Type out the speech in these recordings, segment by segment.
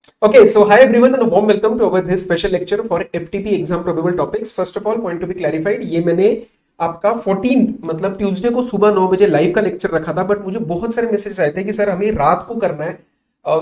Okay, so hi everyone and a warm welcome to our this special lecture for FTP exam probable topics. First of all, point to be clarified, ये मैंने आपका 14 मतलब Tuesday को सुबह 9 बजे live का lecture रखा था, बट मुझे बहुत सारे मैसेज आए थे कि सर हमें रात को करना है,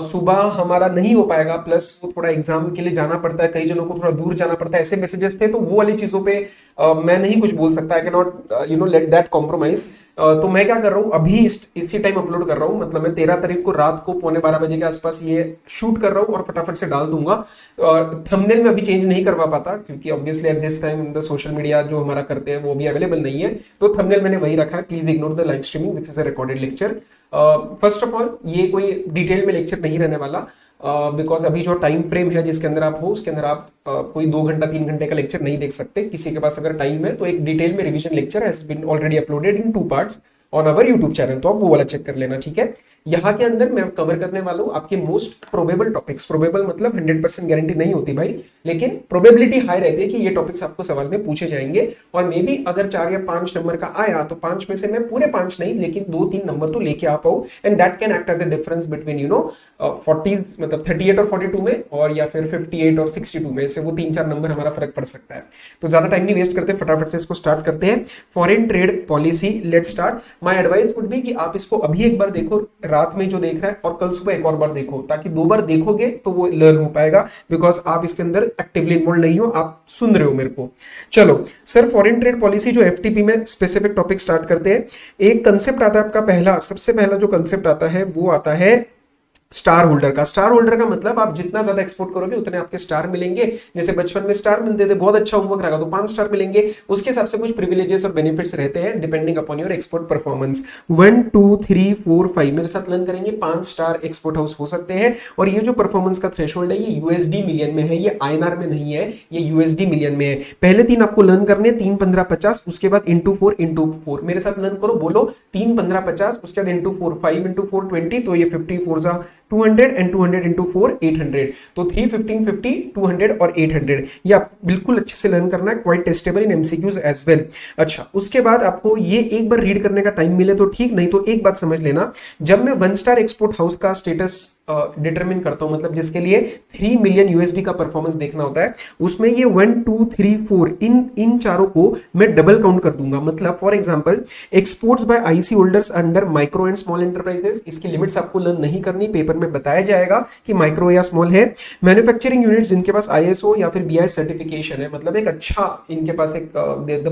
सुबह हमारा नहीं हो पाएगा, प्लस वो थोड़ा एग्जाम के लिए जाना पड़ता है, कई जनों को थोड़ा दूर जाना पड़ता है, ऐसे मैसेजेस थे। तो वो वाली चीजों पे मैं नहीं कुछ बोल सकता, I can not let that compromise. तो मैं क्या कर रहा हूँ, अभी इसी टाइम अपलोड कर रहा हूँ, मतलब मैं 13 तारीख को रात को 11:15 बजे के आसपास ये शूट कर रहा हूँ और फटाफट से डाल दूंगा। और थंबनेल में अभी चेंज नहीं करवा पाता क्योंकि obviously at this time the social media जो हमारा करते हैं वो भी अवेलेबल नहीं है, तो थंबनेल मैंने वही रखा है। Please ignore the live streaming, this is a recorded lecture. First of all, ये कोई डिटेल में लेक्चर नहीं रहने वाला, बिकॉज अभी जो टाइम फ्रेम है जिसके अंदर आप हो उसके अंदर आप कोई 2 घंटा 3 घंटे का लेक्चर नहीं देख सकते। किसी के पास अगर टाइम है तो एक डिटेल में revision lecture has been already uploaded in 2 parts on our YouTube channel, तो आप वो वाला चेक कर लेना, ठीक है। यहाँ के अंदर मैं कवर करने वाला हूँ आपके मोस्ट प्रोबेबल टॉपिक्स। प्रोबेबल मतलब 100% गारंटी नहीं होती भाई, लेकिन प्रोबेबिलिटी हाई रहती है कि ये टॉपिक्स आपको सवाल में पूछे जाएंगे। और मे बी अगर 4 या 5 नंबर का आया तो 5 में से मैं पूरे 5 नहीं लेकिन 2-3 नंबर तो लेके आ पाऊँ, and that can act as a difference between 40s मतलब 38 और 42 में, और या फिर 58 और 62 में से वो 3-4 नंबर हमारा फर्क पड़ सकता है। तो ज्यादा टाइम नहीं वेस्ट करते, फटाफट से इसको स्टार्ट करते हैं। Foreign trade policy, let's start. My advice would be कि आप इसको अभी एक बार देखो, रात में जो देख रहा है, और कल सुबह एक और बार देखो, ताकि 2 बार देखोगे तो वो लर्न हो पाएगा, बिकॉज आप इसके अंदर एक्टिवली इन्वॉल्व नहीं हो, आप सुन रहे हो मेरे को। चलो सर, फॉरेन ट्रेड पॉलिसी जो एफटीपी में स्पेसिफिक टॉपिक स्टार्ट करते हैं। एक कंसेप्ट आता है आपका, पहला सबसे पहला जो कंसेप्ट आता है वो आता है स्टार होल्डर का। स्टार होल्डर का मतलब आप जितना ज्यादा एक्सपोर्ट करोगे उतने आपके स्टार मिलेंगे। जैसे बचपन में स्टार मिलते थे, बहुत अच्छा होमवर्क रहा तो 5 स्टार मिलेंगे। उसके हिसाब से कुछ प्रिविलेजेस और बेनिफिट्स रहते हैं depending upon your export performance. 1 2 3 4 5 मेरे साथ लर्न करेंगे, 5 स्टार एक्सपोर्ट हाउस हो सकते हैं। और ये जो परफॉर्मेंस का थ्रेशोल्ड है ये यूएसडी मिलियन में है, ये आईएनआर में नहीं है, ये यूएसडी मिलियन में है। पहले 3 आपको लर्न करने, 3 15 50, उसके बाद इंटू 4 मेरे साथ लर्न करो, बोलो 3 15 50, उसके बाद इंटू 4 5 इंटू 4 20, तो ये 54 200 एंड 200 इंटू 4 800, तो 3 15 50 200 और 800। ये आप बिल्कुल अच्छे से लर्न करना है, क्वाइट टेस्टेबल इन एमसीक्यूज एज वेल। अच्छा, उसके बाद आपको ये एक बार रीड करने का टाइम मिले तो ठीक, नहीं तो एक बात समझ लेना, जब मैं 1 स्टार एक्सपोर्ट हाउस का स्टेटस डिटरमिन करता हूं, मतलब जिसके लिए 3 मिलियन यूएसडी का परफॉर्मेंस देखना होता है, उसमें ये 1 2 3 4 इन चारों को मैं डबल काउंट कर दूंगा। मतलब for example, exports by IC holders under micro and small enterprises, इसकी लिमिट्स आपको लर्न नहीं करनी, पेपर में बताया जाएगा कि माइक्रो या स्मॉल है। मैन्युफैक्चरिंग यूनिट्स जिनके पास आईएसओ या फिर बीआई सर्टिफिकेशन है, मतलब एक अच्छा इनके पास एक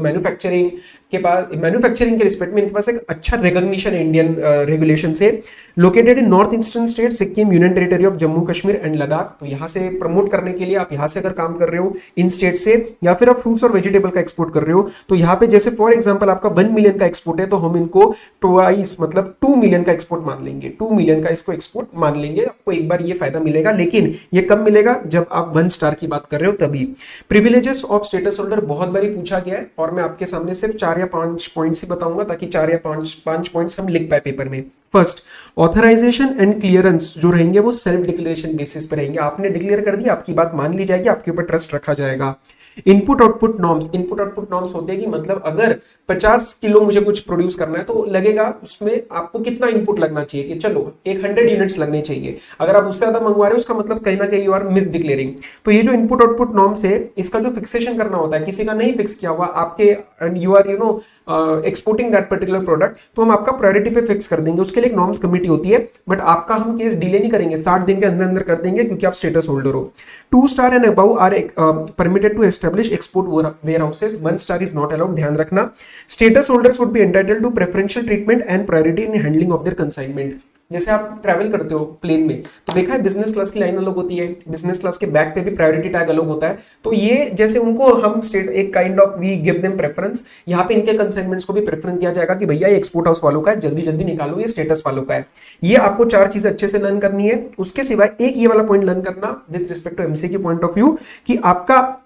मैन्युफैक्चरिंग के रिस्पेक्ट में इनके पास एक अच्छा रिकॉग्निशन इंडियन रेगुलेशन से। Located in north eastern state Sikkim, union territory of Jammu Kashmir and Ladakh, तो यहां से प्रमोट करने के लिए आप यहां से अगर काम कर रहे हो इन स्टेट से, या फिर आप फ्रूट्स और वेजिटेबल का एक्सपोर्ट कर रहे हो, तो यहां पे जैसे फॉर एग्जांपल आपका 1 मिलियन का एक्सपोर्ट है, तो हम इनको ट्वाइस मतलब 2 मिलियन का एक्सपोर्ट मान लेंगे, 2 मिलियन का इसको एक्सपोर्ट मान लेंगे। आपको एक बार ये फायदा मिलेगा, लेकिन ये कब मिलेगा, जब आप 1 स्टार की बात कर रहे हो तभी। प्रिविलेजेस ऑफ स्टेटस होल्डर बहुत बारी पूछा गया है, और मैं आपके सामने सिर्फ 4 या 5 पॉइंट्स ही बताऊंगा, ताकि 4 या 5 पॉइंट्स हम लिख पाए पेपर में। फर्स्ट, ऑथराइजेशन एंड क्लियरेंस जो रहेंगे वो सेल्फ डिक्लेरेशन बेसिस पे रहेंगे। आपने डिक्लेयर कर दिया, आपकी बात मान ली जाएगी, आपके ऊपर ट्रस्ट रखा जाएगा। इनपुट आउटपुट नॉर्म्स होते हैं कि मतलब अगर 50 किलो मुझे कुछ प्रोड्यूस करना है तो लगेगा उसमें आपको कितना इनपुट लगना चाहिए, कि चलो 100 यूनिट्स लगने चाहिए। अगर आप उससे ज्यादा मंगवा रहे हो, उसका मतलब कहीं ना कहीं यू आर मिस डिक्लेयरिंग। तो ये जो इनपुट आउटपुट नॉर्म्स है, इसका जो फिक्सेशन करना होता है, किसी का नहीं फिक्स किया हुआ आपके, and you are exporting that particular product, तो हम आपका प्रायोरिटी पे फिक्स कर देंगे। उसके लिए एक नॉर्म्स कमिटी होती है, बट आपका हम केस डिले नहीं करेंगे, 60 दिन के अंदर अंदर कर देंगे, क्योंकि आप स्टेटस होल्डर हो। 2 star and above are permitted to establish export warehouses, 1 star is not allowed, ध्यान रखना। Status holders would be entitled to preferential treatment and priority in handling of their consignment. जैसे आप ट्रैवल करते हो plane में, तो देखा है बिजनेस क्लास की लाइन अलग होती है, बिजनेस क्लास के बैक पे भी प्रायोरिटी टैग अलग होता है। तो ये जैसे उनको हम स्टेट एक kind of we give them preference, यहाँ पे इनके कंसाइनमेंट्स को भी प्रेफरेंस दिया जाएगा कि भैया ये एक्सपोर्ट हाउस वालों का है, जल्दी जल्दी निकालो, ये स्टेटस वालों का है। ये आपको 4 चीजें अच्छे से लर्न करनी है। उसके सिवाय एक ये वाला पॉइंट लर्न करना with respect to MCQ point of view, कि आपका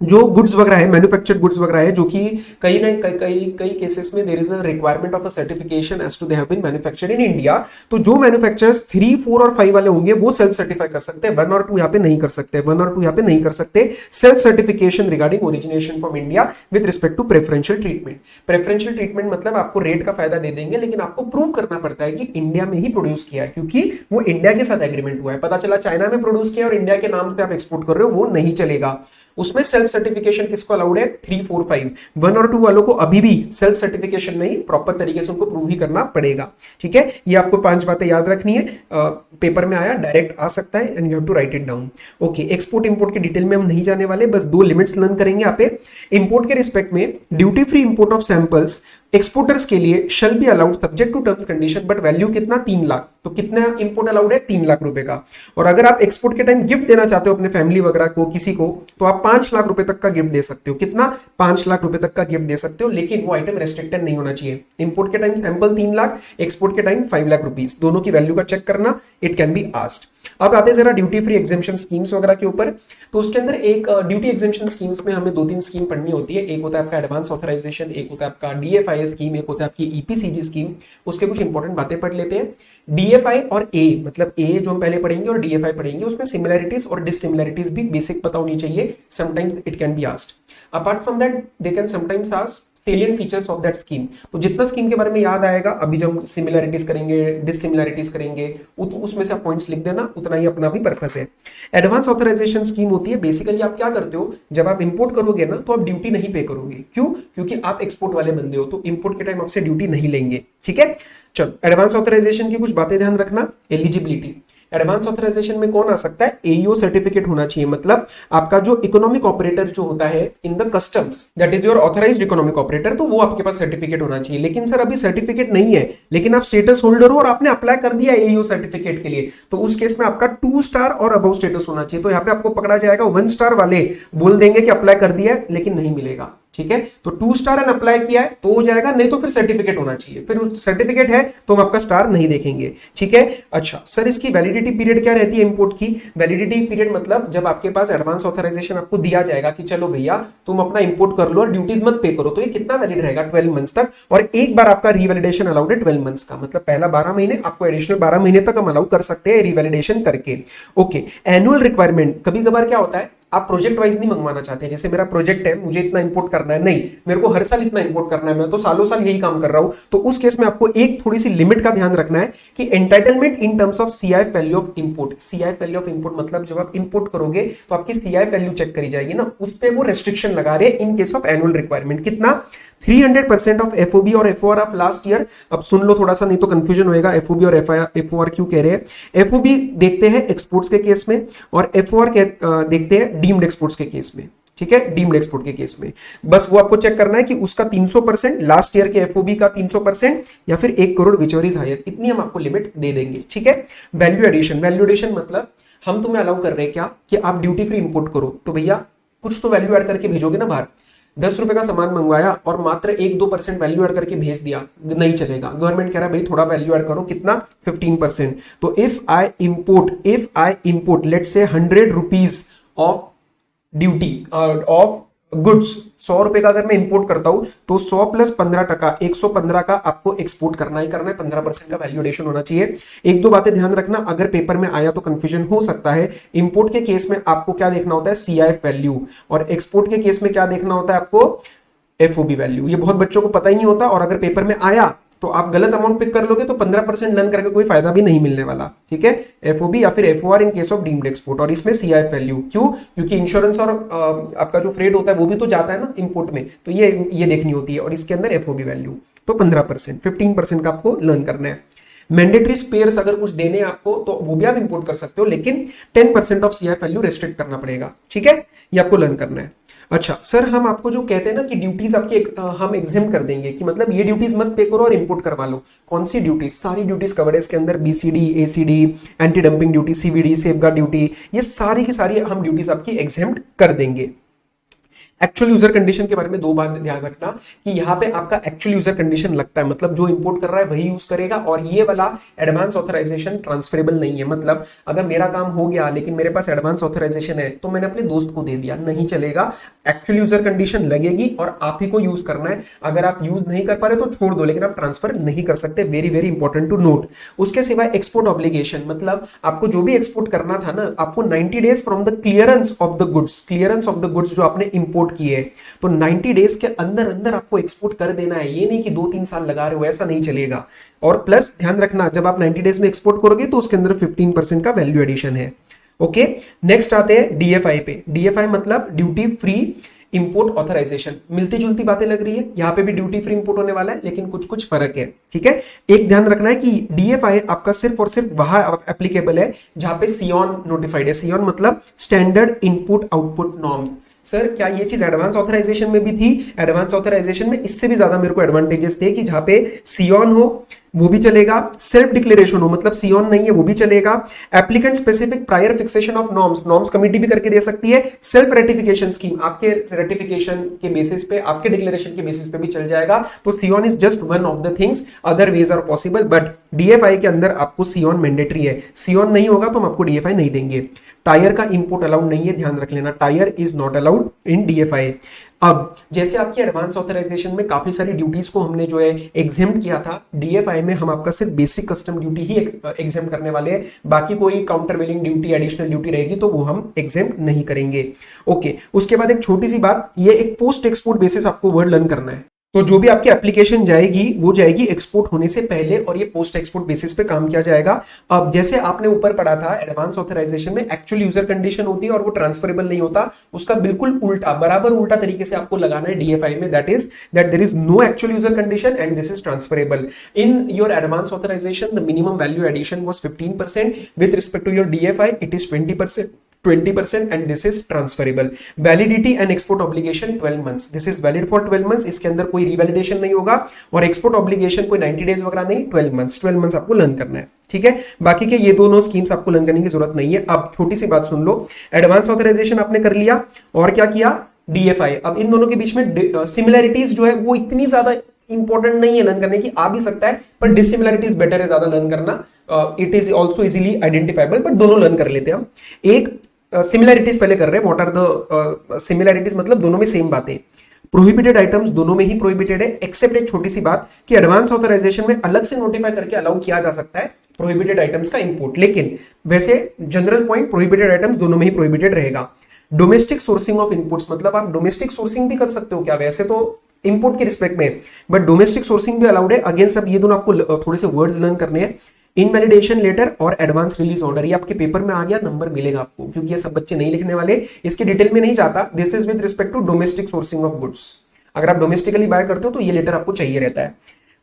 जो गुड्स वगैरह है, मैन्युफैक्चर्ड गुड्स वगैरह है, जो कि कई ना कई केसेस में there is a requirement of a certification as to they have been manufactured in India. तो जो मैन्युफैक्चरर्स 3, 4 और 5 वाले होंगे वो सेल्फ सर्टिफाई कर सकते हैं, 1 और 2 यहाँ पे नहीं कर सकते, 1 और 2 यहाँ पे नहीं कर सकते self certification regarding origination from India with respect to preferential treatment. Preferential treatment मतलब आपको रेट का फायदा दे देंगे, लेकिन आपको प्रूव करना पड़ता है कि इंडिया में ही प्रोड्यूस किया है, क्योंकि वो इंडिया के साथ एग्रीमेंट हुआ है। पता चला चाइना में प्रोड्यूस किया और इंडिया के नाम से आप एक्सपोर्ट कर रहे हो, वो नहीं चलेगा। उसमें सेल्फ सर्टिफिकेशन किसको अलाउड है? 3, 4, 5। 1 और 2 वालों को अभी भी सेल्फ सर्टिफिकेशन नहीं, प्रॉपर तरीके से उनको प्रूव ही करना पड़ेगा। ठीक है, ये आपको 5 बातें याद रखनी है। पेपर में आया, डायरेक्ट आ सकता है, and you have to write it down. Okay, export import के डिटेल में हम नहीं जाने वाले, बस 2 लिमिट्स लर्न करेंगे यहाँ पे। इंपोर्ट के रिस्पेक्ट में duty free import of samples exporters के लिए shall be allowed subject to terms condition, but value कितना? 3 लाख। तो कितना इंपोर्ट अलाउड है? 3 लाख रुपए का। और अगर आप एक्सपोर्ट के टाइम गिफ्ट देना चाहते हो अपने फैमिली वगैरह को, किसी को, तो आप 5 लाख रुपए तक का गिफ्ट दे सकते हो। कितना? 5 लाख रुपए तक का गिफ्ट दे सकते हो, लेकिन वो आइटम रेस्ट्रिक्टेड नहीं होना चाहिए। इंपोर्ट के टाइम सैंपल 3 लाख, एक्सपोर्ट के टाइम 5 लाख रुपीस, दोनों की वैल्यू का चेक करना, इट कैन बी आस्क्ड। अब आते हैं जरा ड्यूटी फ्री एग्जेम्पशन स्कीम्स वगैरह के ऊपर। तो उसके अंदर एक ड्यूटी एग्जेम्पशन स्कीम्स में हमें 2-3 स्कीम पढ़नी होती है। एक होता है आपका एडवांस ऑथराइजेशन, एक होता है आपका डीएफआई स्कीम, एक होता है आपकी ईपीसीजी स्कीम। उसके कुछ इंपॉर्टेंट बातें पढ़ लेते हैं। डीएफआई और ए, मतलब ए जो हम पहले पढ़ेंगे और डीएफआई पढ़ेंगे, उसमें सिमिलैरिटीज और डिससिमिलैरिटीज भी बेसिक पता होनी चाहिए। Sometimes it can be asked. Apart from that they can sometimes ask salient features of that scheme. तो जितना स्कीम के बारे में याद आएगा, अभी जब सिमिलैरिटीज करेंगे, डिससिमिलैरिटीज करेंगे, उसमें से आप पॉइंट्स लिख देना, उतना ही अपना भी पर्पस है। एडवांस ऑथराइजेशन स्कीम होती है, बेसिकली आप क्या करते हो, जब आप इंपोर्ट करोगे ना, तो आप ड्यूटी नहीं पे करोगे। क्यों? क्योंकि आप एक्सपोर्ट वाले बंदे हो, तो इंपोर्ट के टाइम आपसे ड्यूटी नहीं लेंगे। ठीक है, चलो एडवांस ऑथराइजेशन की कुछ बातें ध्यान रखना। एलिजिबिलिटी, एडवांस ऑथराइजेशन में कौन आ सकता है? एईओ सर्टिफिकेट होना चाहिए, मतलब आपका जो इकोनॉमिक ऑपरेटर जो होता है in the customs, that is your authorised economic operator, तो वो आपके पास सर्टिफिकेट होना चाहिए। लेकिन सर अभी सर्टिफिकेट नहीं है, लेकिन आप स्टेटस होल्डर हो और आपने अप्लाई कर दिया एईओ सर्टिफिकेट के लिए, तो उस केस में आपका 2 स्टार और अबव स्टेटस होना चाहिए। तो यहाँ पे आपको पकड़ा जाएगा, 1 स्टार वाले बोल देंगे कि अप्लाई कर दिया है, लेकिन नहीं मिलेगा। ठीक है, तो 2 स्टार एंड अप्लाई किया है तो हो जाएगा, नहीं तो फिर सर्टिफिकेट होना चाहिए। फिर सर्टिफिकेट है तो हम आपका स्टार नहीं देखेंगे। ठीक है, अच्छा सर इसकी वैलिडिटी पीरियड क्या रहती है इंपोर्ट की? वैलिडिटी पीरियड मतलब जब आपके पास एडवांस ऑथराइजेशन आपको दिया जाएगा कि चलो भैया तुम अपना इंपोर्ट कर लो और ड्यूटीज मत पे करो, तो ये कितना वैलिड रहेगा? 12 मंथ्स तक। और एक बार आपका रिवैलिडेशन अलाउड है 12 मंथ्स का, मतलब पहला 12 महीने, आपको एडिशनल 12 महीने तक हम अलाउ कर सकते हैं रिवैलिडेशन करके। ओके, एनुअल रिक्वायरमेंट, कभी कभार क्या होता है, आप प्रोजेक्ट वाइज नहीं मंगवाना चाहते, जैसे मेरा प्रोजेक्ट है, मुझे इतना इंपोर्ट करना है, नहीं मेरे को हर साल इतना इंपोर्ट करना है, मैं तो सालों साल यही काम कर रहा हूं, तो उस केस में आपको एक थोड़ी सी लिमिट का ध्यान रखना है कि entitlement in terms of CIF value of import. CIF value of import मतलब जब आप इंपोर्ट करोगे तो आपकी सीआईएफ वैल्यू चेक करी जाएगी ना, उस पर वो रेस्ट्रिक्शन लगा रहे इन केस ऑफ एनुअल रिक्वायरमेंट। कितना? 300% ऑफ एफओबी और एफओआर ऑफ लास्ट ईयर। अब सुन लो थोड़ा सा, नहीं तो कंफ्यूजन होएगा, एफओबी और एफओआर क्यों कह रहे हैं। एफओबी देखते हैं एक्सपोर्ट्स के केस में, और एफओआर देखते हैं डीम्ड एक्सपोर्ट्स के केस में। ठीक है, डीम्ड एक्सपोर्ट के केस में बस वो आपको चेक करना है कि उसका 300%, लास्ट ईयर के एफओबी का 300%, या फिर 1 करोड़ विचवर इज हायर, इतनी हम आपको लिमिट दे देंगे। ठीक है, वैल्यू एडिशन, वैल्यू एडिशन मतलब हम तुम्हें अलाउ कर रहे हैं क्या कि आप ड्यूटी फ्री इंपोर्ट करो, तो भैया कुछ तो वैल्यू ऐड करके भेजोगे ना बाहर। 10 रुपए का सामान मंगवाया और मात्र 1-2% वैल्यू ऐड करके भेज दिया, नहीं चलेगा। गवर्नमेंट कह रहा है भाई थोड़ा वैल्यू ऐड करो, कितना? 15%। तो if I import let's say 100 rupees of duty of goods, 100 रुपए का अगर मैं इंपोर्ट करता हूं तो 100 + 15%, 115 का आपको एक्सपोर्ट करना ही करना है। 15% का वैल्यू एडिशन होना चाहिए। 1-2 बातें ध्यान रखना, अगर पेपर में आया तो कंफ्यूजन हो सकता है। इंपोर्ट के केस में आपको क्या देखना होता है? सीआईएफ वैल्यू, और एक्सपोर्ट के केस में क्या देखना होता है आपको? FOB value. ये बहुत बच्चों को पता ही नहीं होता, और अगर पेपर में आया तो आप गलत अमाउंट पिक कर लोगे तो 15% लर्न करके कोई फायदा भी नहीं मिलने वाला। ठीक है, एफओबी या फिर FOR in case of deemed export, और इसमें सीआईएफ वैल्यू। क्यों? क्योंकि इंश्योरेंस और आपका जो फ्रेट होता है वो भी तो जाता है ना इंपोर्ट में, तो ये देखनी होती है, और इसके अंदर एफओबी वैल्यू। तो 15%, 15% का आपको लर्न करना है। मैंडेटरी स्पेयर्स अगर कुछ देने आपको तो वो भी आप इंपोर्ट कर सकते हो, लेकिन 10% ऑफ सीआईएफ वैल्यू रेस्ट्रिक्ट करना पड़ेगा। ठीक है, ये आपको लर्न करना है। अच्छा सर, हम आपको जो कहते हैं ना कि ड्यूटीज आपकी हम एग्जिम कर देंगे, कि मतलब ये ड्यूटीज मत पे करो और इंपोर्ट करवा लो। कौन सी ड्यूटीज? सारी ड्यूटीज कवर्ड है इसके अंदर, BCD, ACD, anti dumping duty, CVD, safeguard duty, ये सारी की सारी हम ड्यूटीज आपकी एग्जिम्ड कर देंगे। एक्चुअल यूजर कंडीशन के बारे में दो बात ध्यान रखना कि यहाँ पे आपका एक्चुअल यूजर कंडीशन लगता है, मतलब जो इंपोर्ट कर रहा है वही यूज करेगा, और ये वाला एडवांस ऑथराइजेशन ट्रांसफरेबल नहीं है। मतलब अगर मेरा काम हो गया लेकिन मेरे पास एडवांस ऑथराइजेशन है तो मैंने अपने दोस्त को दे दिया, नहीं चलेगा। एक्चुअल यूजर कंडीशन लगेगी और आप ही को यूज करना है। अगर आप यूज नहीं कर पा रहे तो छोड़ दो, लेकिन आप ट्रांसफर नहीं कर सकते। Very very important to note. उसके सिवाय एक्सपोर्ट ऑब्लिगेशन, मतलब आपको जो भी एक्सपोर्ट करना था ना, आपको 90 days from the clearance of the goods, clearance of the goods जो आपने इंपोर्ट किए, तो 90 डेज के अंदर अंदर आपको एक्सपोर्ट कर देना है। ये नहीं कि 2-3 साल लगा रहे हो, ऐसा नहीं चलेगा। और प्लस ध्यान रखना, जब आप 90 डेज में एक्सपोर्ट करोगे तो उसके अंदर 15% का वैल्यू एडिशन है। ओके, नेक्स्ट आते हैं डीएफआई पे। डीएफआई मतलब ड्यूटी फ्री इंपोर्ट ऑथराइजेशन। मिलती जुलती बातें लग रही है, यहां पे भी ड्यूटी फ्री इंपोर्ट होने वाला है, लेकिन कुछ कुछ फर्क है। ठीक है, एक ध्यान रखना है कि डीएफआई आपका सिर्फ और सिर्फ वहां एप्लीकेबल है जहां पे सियोन नोटिफाइड है। सियोन मतलब standard input output norms. Sir क्या ये चीज एडवांस ऑथराइजेशन में भी थी? एडवांस ऑथराइजेशन में इससे भी ज्यादा मेरे को एडवांटेजेस थे कि जहां पे सियोन हो वो भी चलेगा, सेल्फ डिक्लेरेशन हो मतलब सियोन नहीं है वो भी चलेगा, applicant specific prior fixation of norms, norms committee भी करके दे सकती है, सेल्फ रेटिफिकेशन स्कीम आपके रेटिफिकेशन के बेसिस पे, आपके डिक्लेरेशन के बेसिस पे भी चल जाएगा। तो SION is just one of the things, other ways are possible, but DFI के अंदर आपको सियोन मैंडेटरी है। सियोन नहीं होगा तो हम आपको डीएफआई नहीं देंगे। टायर का इंपोर्ट अलाउड नहीं है, ध्यान रख लेना, tyre is not allowed in DFI. अब जैसे आपकी एडवांस ऑथराइजेशन में काफी सारी ड्यूटीज को हमने जो है एग्जेम्प्ट किया था, डीएफआई में हम आपका सिर्फ बेसिक कस्टम ड्यूटी ही एग्जेम्प्ट करने वाले हैं। बाकी कोई काउंटर वेलिंग ड्यूटी, एडिशनल ड्यूटी रहेगी तो वो हम एग्जेम्प्ट नहीं करेंगे। ओके, उसके बाद एक छोटी सी बात, ये एक पोस्ट एक्सपोर्ट बेसिस आपको वर्ड लर्न करना है। तो जो भी आपकी एप्लीकेशन जाएगी वो जाएगी एक्सपोर्ट होने से पहले, और ये पोस्ट एक्सपोर्ट बेसिस पे काम किया जाएगा। अब जैसे आपने ऊपर पढ़ा था एडवांस ऑथराइजेशन में एक्चुअल यूजर कंडीशन होती है और वो ट्रांसफरेबल नहीं होता, उसका बिल्कुल उल्टा, बराबर उल्टा तरीके से आपको लगाना है डीएफआई में, that there is no actual user condition and this is transferable. In your advance authorization the minimum value addition was 15%, with respect to your DFI it is 20% and this is transferable. Validity and export obligation 12 months. This is valid for 12 months. इसके अंदर कोई रिवैलिडेशन नहीं होगा, और export obligation कोई 90 days वगैरह नहीं, 12 months आपको लर्न करना है। ठीक है, बाकी के ये दोनों स्कीम्स आपको लर्न करने की जरूरत नहीं है। अब छोटी सी बात सुन लो, एडवांस ऑथराइजेशन आपने कर लिया और क्या किया, डीएफआई। अब इन दोनों के बीच में सिमिलैरिटीज जो है वो इतनी ज्यादा इंपॉर्टेंट नहीं है लर्न करने की, आ भी सकता है पर डिसिमिलैरिटीज बेटर है ज्यादा लर्न करना। It is also easily identifiable, but दोनों लर्न कर लेते हैं हम। एक सिमिलैरिटीज पहले कर रहे हैं। व्हाट आर द सिमिलैरिटीज, मतलब दोनों में सेम बातें। प्रोहिबिटेड आइटम्स दोनों में ही प्रोहिबिटेड है, एक्सेप्ट एक छोटी सी बात कि एडवांस ऑथराइजेशन में अलग से नोटिफाई करके अलाउ किया जा सकता है प्रोहिबिटेड आइटम्स का इंपोर्ट, लेकिन वैसे जनरल पॉइंट प्रोहिबिटेड आइटम्स दोनों में ही प्रोहिबिटेड रहेगा। डोमेस्टिक सोर्सिंग ऑफ इनपुट्स, मतलब आप डोमेस्टिक सोर्सिंग भी कर सकते हो क्या, वैसे तो इंपोर्ट के रिस्पेक्ट में, बट डोमेस्टिक सोर्सिंग भी अलाउड है। अगेन सब ये दोनों आपको थोड़े से वर्ड्स लर्न करने हैं। इनवैलिडेशन लेटर और एडवांस रिलीज ऑर्डर, ये आपके पेपर में आ गया, नंबर मिलेगा आपको, क्योंकि ये सब बच्चे नहीं लिखने वाले, इसकी डिटेल में नहीं जाता। This is with respect to domestic sourcing of goods. अगर आप डोमेस्टिकली बाय करते हो तो ये लेटर आपको चाहिए रहता है।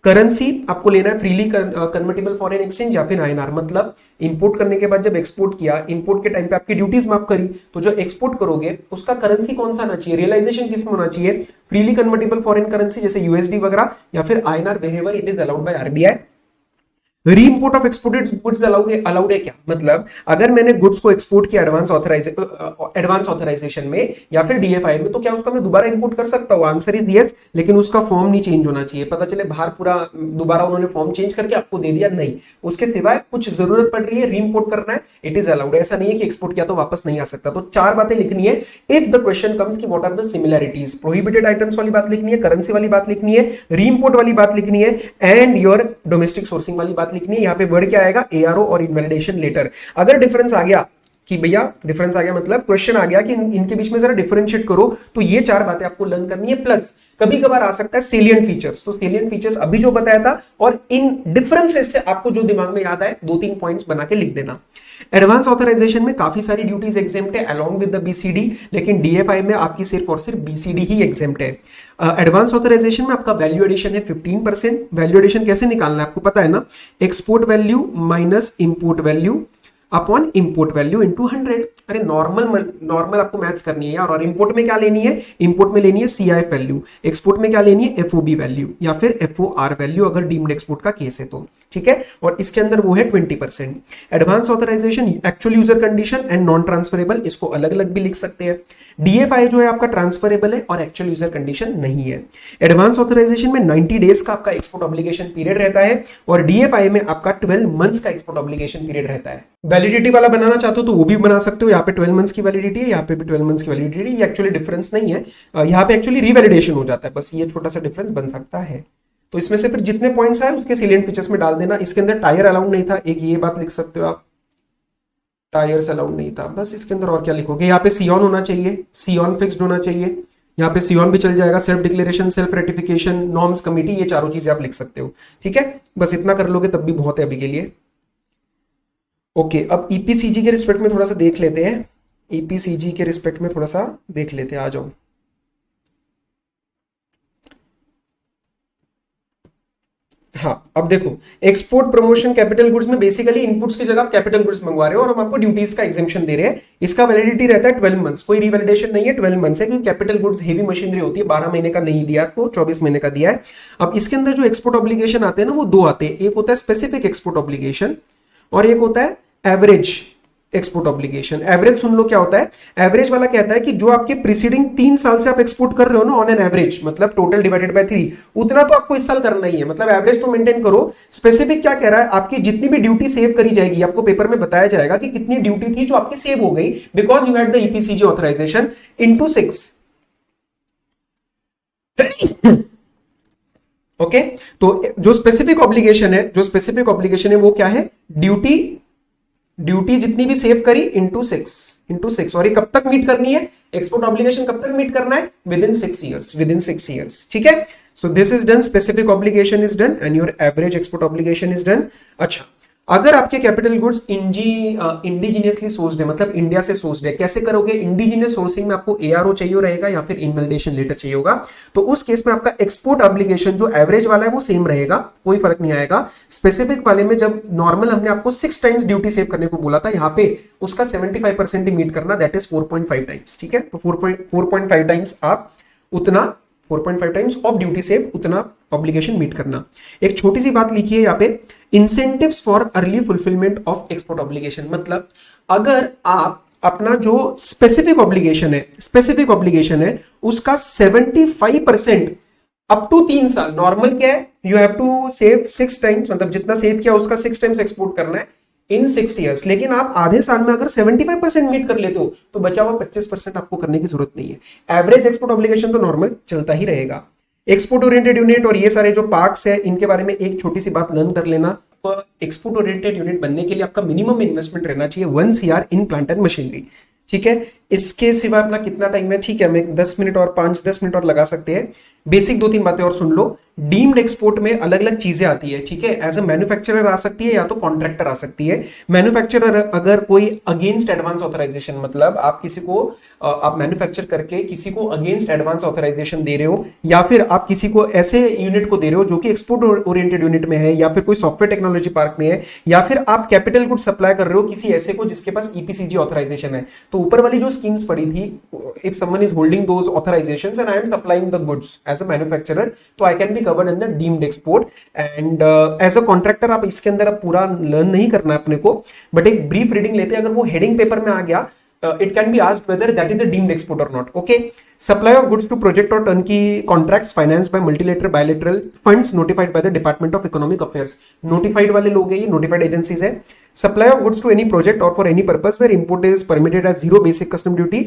करेंसी आपको लेना है फ्रीली कन्वर्टेबल फॉरेन एक्सचेंज या फिर आईएनआर, मतलब इंपोर्ट करने के बाद जब एक्सपोर्ट किया, इंपोर्ट के टाइम पे आपकी ड्यूटीज माफ करी, तो जो एक्सपोर्ट करोगे उसका करेंसी कौन सा आना चाहिए, रियलाइजेशन किस में होना चाहिए, फ्रीली कन्वर्टेबल फॉरेन करेंसी जैसे यूएसडी वगैरह, या फिर INR wherever it is allowed by RBI. Re import of exported goods allowed है क्या, मतलब अगर मैंने गुड्स को एक्सपोर्ट किया एडवांस ऑथराइजेशन में या फिर डीएफआई में, तो क्या उसका मैं दोबारा इंपोर्ट कर सकता हूं? आंसर इज यस, लेकिन उसका फॉर्म नहीं चेंज होना चाहिए। पता चले बाहर पूरा दोबारा उन्होंने फॉर्म चेंज करके आपको दे दिया, नहीं, उसके सिवाय कुछ जरूरत पड़ रही है री इंपोर्ट करना है, इट इज अलाउड। ऐसा नहीं है कि एक्सपोर्ट किया तो वापस नहीं आ सकता। तो 4 बातें लिखनी है इफ द क्वेश्चन कम्स कि what are the similarities. Prohibited items वाली बात लिखनी है, करेंसी वाली बात लिखनी है, री इंपोर्ट वाली बात लिखनी है, एंड योर डोमेस्टिक सोर्सिंग वाली बात लिखनी है। यहाँ पे वर्ड आएगा एआरओ और इनवैलिडेशन लेटर। अगर डिफरेंस आ गया कि भैया डिफरेंस आ गया, मतलब क्वेश्चन आ गया कि इनके बीच में जरा डिफरेंशिएट करो, तो ये 4 बातें आपको लर्न करनी है। प्लस कभी कभार आ सकता है सेलिएंट फीचर्स, तो सेलिएंट फीचर्स अभी जो बताया था, और इन डिफरेंसेस से आपको जो दिमाग में याद आए 2-3 पॉइंट्स बना के लिख देना। एडवांस ऑथराइजेशन में काफी सारी ड्यूटीज एग्जेम्प्ट है अलोंग विद द बीसीडी, लेकिन डीएफआई में आपकी सिर्फ और सिर्फ बीसीडी ही एग्जेम्प्ट है। एडवांस ऑथराइजेशन में आपका वैल्यू एडिशन है 15%। वैल्यू एडिशन कैसे निकालना है आपको पता है ना, export value minus import value upon import value into 100। अरे नॉर्मल आपको मैथ्स करनी है यार। और इंपोर्ट में क्या लेनी है, इंपोर्ट में लेनी है सीआईएफ वैल्यू, एक्सपोर्ट में क्या लेनी है एफओबी वैल्यू या फिर एफओआर वैल्यू, अगर डीम्ड एक्सपोर्ट का केस है तो। ठीक है, और इसके अंदर वो है 20%। Advance authorization actual user condition and non transferable, इसको अलग अलग भी लिख सकते हैं। डीएफआई जो है आपका ट्रांसफरेबल है और एक्चुअल यूजर कंडीशन नहीं है। एडवांस ऑथराइजेशन में 90 डेज का आपका एक्सपोर्ट ऑब्लिगेशन पीरियड रहता है और डीएफआई में आपका 12 मंथ्स का एक्सपोर्ट ऑब्लिगेशन पीरियड रहता है। वैलिडिटी वाला बनाना चाहते हो तो वो भी बना सकते हो, यहाँ पे 12 मंथ्स की वैलिडिटी है, यहाँ पे भी 12 मंथ्स की वैलिडिटी है। ये एक्चुअली डिफरेंस नहीं है, यहाँ पे एक्चुअली रिवैलिडेशन हो जाता है, बस ये छोटा सा डिफरेंस बन सकता है। तो इसमें से फिर जितने पॉइंट्स आए उसके सिलेंट फीचर्स में डाल देना। इसके अंदर टायर अलाउड नहीं था, एक ये बात लिख सकते हो आप, टायर्स अलाउड नहीं था, बस इसके अंदर और क्या लिखोगे। यहाँ पे सियॉन होना चाहिए, सियॉन फिक्स्ड होना चाहिए, यहाँ पे सियॉन भी चल जाएगा। Self declaration, self ratification, norms committee, ये चारों चीजें आप लिख सकते हो, ठीक है। बस इतना कर लोगे तब भी बहुत है अभी के लिए। ओके, अब ईपीसीजी के रिस्पेक्ट में थोड़ा सा देख लेते हैं, ईपीसीजी के रिस्पेक्ट में थोड़ा सा देख लेते हैं, आ जाओ। हाँ, अब देखो, एक्सपोर्ट प्रमोशन कैपिटल गुड्स में बेसिकली इनपुट्स की जगह आप कैपिटल गुड्स मंगवा रहे हो और हम आपको ड्यूटीज का एग्जेम्पशन दे रहे हैं। इसका वैलिडिटी रहता है 12 मंथ्स, कोई रिवैलिडेशन नहीं है, 12 मंथ्स है, क्योंकि कैपिटल गुड्स हेवी मशीनरी होती है। 12 महीने का नहीं दिया आपको, 24 महीने का दिया है। अब इसके अंदर जो एक्सपोर्ट ऑब्लिगेशन आते हैं ना, वो दो आते हैं, एक होता है स्पेसिफिक एक्सपोर्ट ऑब्लिगेशन और एक होता है एवरेज एक्सपोर्ट ऑब्लिगेशन। एवरेज सुन लो क्या होता है। एवरेज वाला कहता है कि जो आपके प्रीसीडिंग 3 साल से आप एक्सपोर्ट कर रहे हो ना, ऑन एन एवरेज, मतलब टोटल डिवाइडेड बाय 3, उतना तो आपको इस साल करना ही है, मतलब एवरेज तो मेंटेन करो। स्पेसिफिक क्या कह रहा है, आपकी जितनी भी ड्यूटी सेव करी जाएगी, आपको पेपर में बताया जाएगा कि कितनी ड्यूटी थी जो आपकी सेव हो गई because you had the EPCG authorization into 6। Okay, तो जो स्पेसिफिक ऑब्लिगेशन है वो क्या है, ड्यूटी जितनी भी सेव करी इंटू 6 और ये कब तक मीट करनी है, एक्सपोर्ट ऑब्लिगेशन कब तक मीट करना है, विद इन 6 ईयर्स, ठीक है। So this is done, specific obligation is done and your average export obligation is done. अच्छा, अगर आपके कैपिटल गुड्स इंडिजिनियसली सोर्स्ड है, मतलब इंडिया से सोर्स्ड है, कैसे करोगे। इंडिजिनियस सोर्सिंग में आपको एआरओ चाहिए रहेगा या फिर इनवैलिडेशन लेटर चाहिए होगा। तो उस केस में आपका एक्सपोर्ट ऑब्लिगेशन जो एवरेज वाला है वो सेम रहेगा, कोई फर्क नहीं आएगा। स्पेसिफिक वाले में जब नॉर्मल हमने आपको 6 टाइम्स ड्यूटी सेव करने को बोला था, यहाँ पे उसका 75% ही मीट करना, दैट इज 4.5 टाइम्स, ठीक है। तो 4.5 टाइम्स आप उतना 4.5 टाइम्स ऑफ ड्यूटी सेव, उतना ऑब्लिगेशन मीट करना। एक छोटी सी बात लिखी है यहाँ पे, incentives for early fulfilment of export obligation, मतलब अगर आप अपना जो स्पेसिफिक ऑब्लिगेशन है उसका 75% अप टू 3 साल, नॉर्मल क्या है, you have to save 6 times, मतलब जितना सेव किया उसका 6 टाइम्स एक्सपोर्ट करना है इन 6 ईयर्स। लेकिन आप आधे साल में अगर 75% मीट कर लेते हो तो बचा हुआ 25% आपको करने की जरूरत नहीं है। एवरेज एक्सपोर्ट ऑब्लिगेशन तो नॉर्मल चलता ही रहेगा। एक्सपोर्ट ओरिएंटेड यूनिट और ये सारे जो पार्क्स है, इनके बारे में एक छोटी सी बात लर्न कर लेना। एक्सपोर्ट ओरिएंटेड यूनिट बनने के लिए आपका मिनिमम इन्वेस्टमेंट रहना चाहिए 1 CR in plant and machinery, ठीक है। इसके सिवा अपना कितना टाइम है, ठीक है, मैं 10 मिनट और 5-10 मिनट और लगा सकते हैं। बेसिक 2-3 बातें और सुन लो। डीम्ड एक्सपोर्ट में अलग अलग चीजें आती है, ठीक है। एज अ मैन्युफैक्चरर आ सकती है या तो कॉन्ट्रैक्टर आ सकती है। मैन्युफैक्चरर अगर कोई अगेंस्ट एडवांस ऑथराइजेशन, मतलब आप किसी को आप मैन्युफैक्चर करके किसी को अगेंस्ट एडवांस ऑथराइजेशन दे रहे हो, या फिर आप किसी को ऐसे यूनिट को दे रहे हो जो कि एक्सपोर्ट ओरिएंटेड यूनिट में है, या फिर कोई सॉफ्टवेयर टेक्नोलॉजी पार्क में है, या फिर आप कैपिटल गुड सप्लाई कर रहे हो किसी ऐसे को जिसके पास ईपीसीजी ऑथराइजेशन है। तो ऊपर वाली जो स्कीम्स पड़ी थी, if someone is holding those authorisations and I am supplying the goods as a manufacturer, तो I can be covered in the deemed export. And as a contractor आप इसके अंदर अब पूरा लर्न नहीं करना है अपने को, बट एक ब्रीफ रीडिंग लेते हैं। अगर वो हेडिंग पेपर में आ गया, it can be asked whether that is the deemed export or not. Okay, supply of goods to project or turnkey contracts financed by multilateral bilateral funds notified by the Department of Economic Affairs. Notified वाले लोग हैं, ये notified agencies है। Supply of goods to any project or for any purpose where import is permitted at 0 basic custom duty,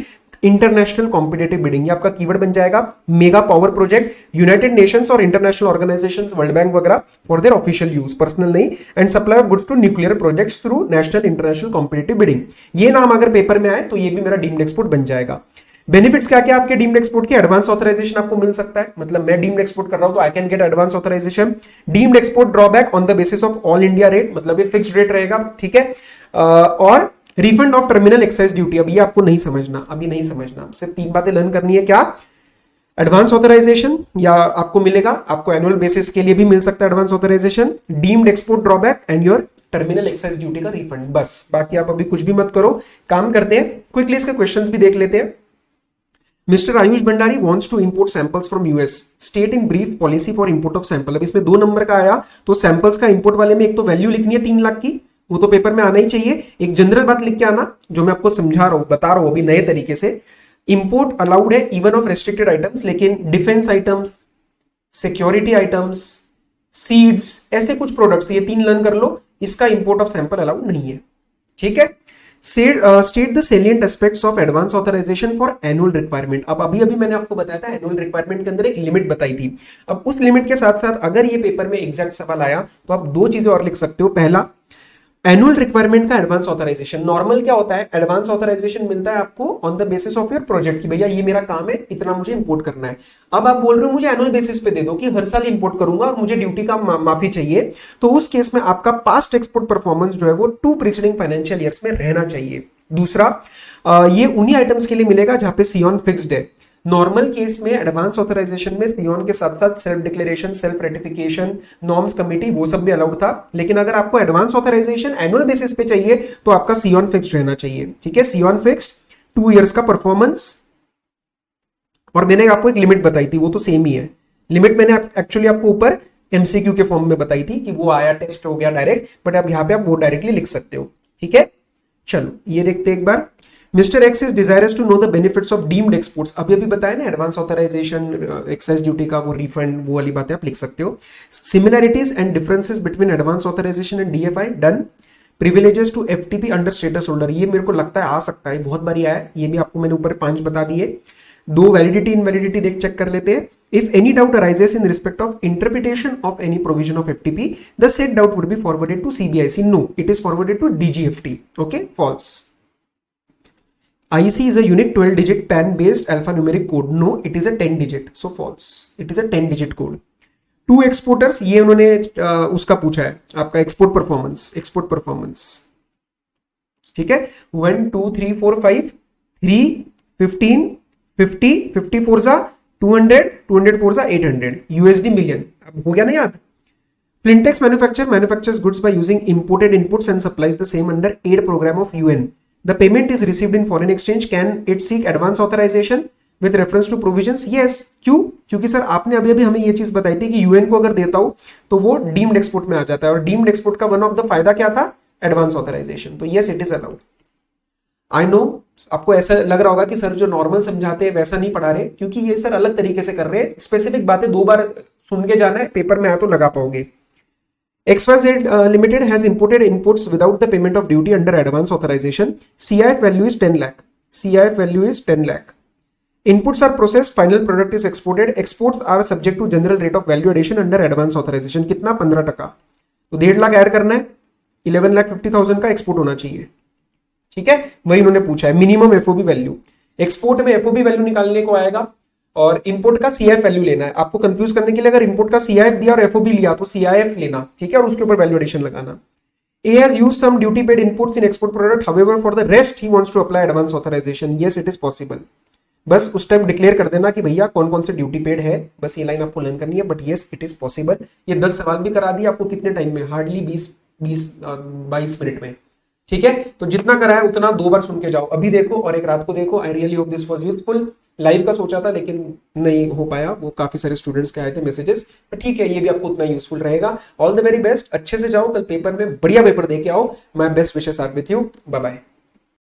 international competitive bidding, ये आपका keyword बन जाएगा। Mega power project, United Nations और इंटरनेशनल ऑर्गेनाइजेशंस, वर्ल्ड बैंक वगैरह, for their official use, personal नहीं। And supply of goods to nuclear projects through national international competitive bidding. ये नाम अगर पेपर में आए तो ये भी मेरा डीम्ड एक्सपोर्ट बन जाएगा। बेनिफिट्स क्या क्या आपके डीम्ड एक्सपोर्ट के, एडवांस ऑथराइजेशन आपको मिल सकता है, मतलब मैं डीम्ड एक्सपोर्ट कर रहा हूं तो I can get advance authorization. Deemed export drawback on the basis of all India rate, मतलब ये फिक्स्ड रेट रहेगा, ठीक है। और refund of terminal excise duty, अब ये आपको नहीं समझना, अभी नहीं समझना, सिर्फ 3 बातें लर्न करनी है। क्या, एडवांस ऑथराइजेशन या आपको मिलेगा, आपको एनुअल बेसिस के लिए भी मिल सकता है advance authorization, deemed export drawback and your terminal excise duty का रिफंड, बस। बाकी आप अभी कुछ भी मत करो, काम करते हैं। क्विकली इसके क्वेश्चंस भी देख लेते हैं। Mister Ayush Bhandari wants to import samples from US, state in brief policy for import of sample. अब इसमें 2 नंबर का आया, तो सैंपल्स का इंपोर्ट वाले में एक तो वैल्यू लिखनी है 3 लाख की, वो तो पेपर में आना ही चाहिए। एक जनरल बात लिख के आना जो मैं आपको समझा रहा हूं, बता रहा हूं अभी नए तरीके से। इंपोर्ट अलाउड है इवन ऑफ रेस्ट्रिक्टेड आइटम्स, लेकिन defence items, security items, seeds, ऐसे कुछ प्रोडक्ट्स, ये 3 लर्न कर लो, इसका इंपोर्ट ऑफ सैंपल अलाउड नहीं है। ठीक है। State the salient aspects of advance authorization for annual requirement. अब अभी अभी मैंने आपको बताया था एनुअल रिक्वायरमेंट के अंदर एक लिमिट बताई थी। अब उस लिमिट के साथ साथ अगर ये पेपर में एग्जैक्ट सवाल आया तो आप 2 चीजें और लिख सकते हो। पहला, एनुअल रिक्वायरमेंट का एडवांस ऑथराइजेशन। नॉर्मल क्या होता है, एडवांस ऑथराइजेशन मिलता है आपको on the basis of your project, कि भैया ये मेरा काम है, इतना मुझे इंपोर्ट करना है। अब आप बोल रहे हो मुझे एनुअल बेसिस पे दे दो कि हर साल इंपोर्ट करूंगा और मुझे ड्यूटी का माफी चाहिए, तो उस केस में आपका पास्ट एक्सपोर्ट परफॉर्मेंस जो है वो 2 प्रीसीडिंग फाइनेंशियल ईयर्स में रहना चाहिए। दूसरा, ये उन्हीं आइटम्स के लिए मिलेगा जहां पे सियोन फिक्स्ड है। नॉर्मल केस में एडवांस ऑथराइजेशन में सियोन के साथ साथ self declaration, self ratification, norms committee, वो सब भी अलाउड था। लेकिन अगर आपको एडवांस ऑथराइजेशन एनुअल बेसिस पे चाहिए तो आपका सियोन फिक्स्ड रहना चाहिए। ठीक है, सियोन फिक्स्ड, 2 इयर्स का परफॉर्मेंस, और मैंने आपको एक लिमिट बताई थी, वो तो सेम ही है। लिमिट मैंने एक्चुअली आपको ऊपर एमसीक्यू के फॉर्म में बताई थी कि वो आया, टेस्ट हो गया डायरेक्ट, बट अब यहां पे आप वो डायरेक्टली लिख सकते हो। ठीक है, चलो ये देखते हैं एक बार। Mister X is desirous to know the benefits of deemed exports. अभी अभी बताया ना एडवांस ऑथराइजेशन, एक्साइज ड्यूटी का वो रिफंड, वो वाली बातें आप लिख सकते हो। Similarities and differences between advance authorization and DFI, done. Privileges to FTP under status holder, ये मेरे को लगता है आ सकता है, बहुत बारी आया, ये भी आपको मैंने ऊपर 5 बता दिए। 2 वैलिडिटी इनवैलिडिटी देख चेक कर लेते हैं। If any doubt arises in respect of interpretation of any provision of FTP, the said doubt would be forwarded to CBIC. No, it is forwarded to DGFT. Okay, false. IC is a unique 12-digit PAN-based alphanumeric code. No, it is a 10-digit. So false. It is a 10-digit code. 2 exporters, ये उन्होंने उसका पूछा है आपका export performance. ठीक है, 1 2 3 4 5 3 15 50 54 जा 200 204 जा 800 USD मिलियन। अब हो गया ना याद। Flintex manufactures goods by using imported inputs and supplies the same under aid program of UN. The payment is received in foreign exchange. Can it seek advance authorization with reference to provisions? Yes. क्यों? क्योंकि sir आपने अभी अभी हमें ये चीज बताई थी कि यूएन को अगर देता हूं तो वो डीम्ड एक्सपोर्ट में आ जाता है, और डीम्ड एक्सपोर्ट का वन ऑफ द फायदा क्या था, एडवांस ऑथराइजेशन। तो yes, it is allowed. I know आपको ऐसा लग रहा होगा कि सर जो नॉर्मल समझाते हैं वैसा नहीं पढ़ा रहे, क्योंकि ये सर अलग तरीके से कर रहे हैं। स्पेसिफिक बातें 2 बार सुन के जाना है, पेपर में आया तो लगा पाओगे। XYZ Limited has imported inputs without the payment of duty under advance authorization. CIF value is 10 lakh. CIF value is 10 lakh. Inputs are processed, final product is exported. Exports are subject to general rate of value addition under advance authorization. कितना? 15%। तो 1.5 lakh add करना है, 11,50,000 का export होना चाहिए। ठीक है, वही उन्होंने पूछा है। मिनिमम एफओबी वैल्यू, एक्सपोर्ट में एफओबी वैल्यू निकालने को आएगा और इंपोर्ट का सीआईएफ वैल्यू लेना है। आपको कंफ्यूज करने के लिए अगर इंपोर्ट का सीआईएफ दिया और एफओबी लिया तो सीआईएफ लेना, ठीक है, और उसके ऊपर वैल्यू एडिशन लगाना। A has used some duty paid inputs in export product, however for the rest he wants to apply advance authorization. Yes, it is possible. बस उस टाइम डिक्लेयर कर देना कि भैया कौन कौन से ड्यूटी पेड है, बस ये लाइन आपको लर्न करनी है। But yes, it is possible. ये 10 सवाल भी करा दिए आपको कितने टाइम में, हार्डली 22 मिनट में। ठीक है, तो जितना कराया उतना 2 बार सुन के जाओ। अभी देखो और एक रात को देखो। I really hope this was useful. Live का सोचा था लेकिन नहीं हो पाया, वो काफी सारे स्टूडेंट्स के आए थे मैसेजेस, पर ठीक है, ये भी आपको उतना यूजफुल रहेगा। ऑल द वेरी बेस्ट, अच्छे से जाओ, कल पेपर में बढ़िया पेपर दे के आओ। My best wishes are with you. Bye bye.